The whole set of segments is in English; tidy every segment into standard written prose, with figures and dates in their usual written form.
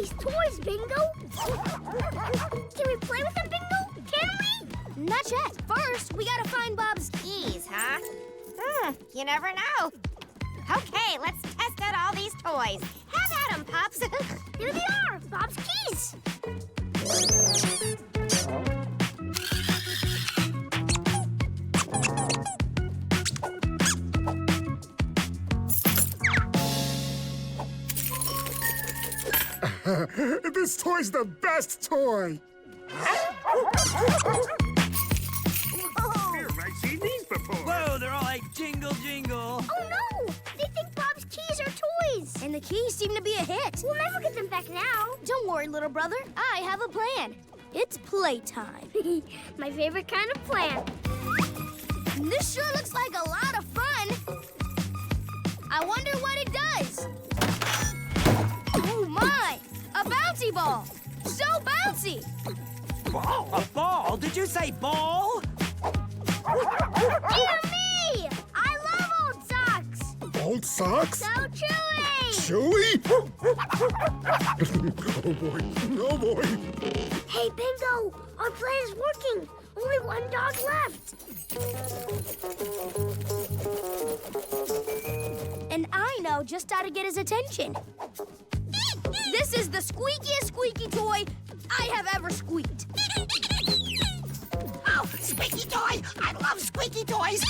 these toys, Bingo. Can we play with them, Bingo? Can we? Not yet. First, we gotta find Bob's Keys, huh? You never know. Okay, let's test out all these toys. Have at 'em, Pops. Here they are, Bob's keys. This toy's the best toy! Here, I've seen these before. Whoa, they're all like jingle, jingle. Oh, no! They think Bob's keys are toys. And the keys seem to be a hit. We'll never get them back now. Don't worry, little brother. I have a plan. It's playtime. My favorite kind of plan. This sure looks like a lot of fun. I wonder what it does. Oh, my! A bouncy ball! So bouncy! Ball? A ball? Did you say ball? Dear me! I love old socks. Old socks? So chewy! Chewy? Oh, boy. Oh, boy. Hey, Bingo! Our plan is working. Only one dog left. And I know just how to get his attention. This is the squeakiest squeaky toy I have ever squeaked. Oh, squeaky toy! I love squeaky toys!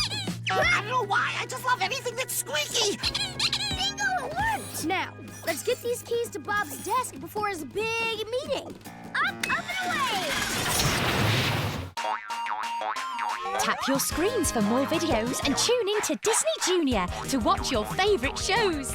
I don't know why, I just love anything that's squeaky! Bingo, it worked! Now, let's get these keys to Bob's desk before his big meeting. Up and away! Tap your screens for more videos and tune in to Disney Junior to watch your favourite shows.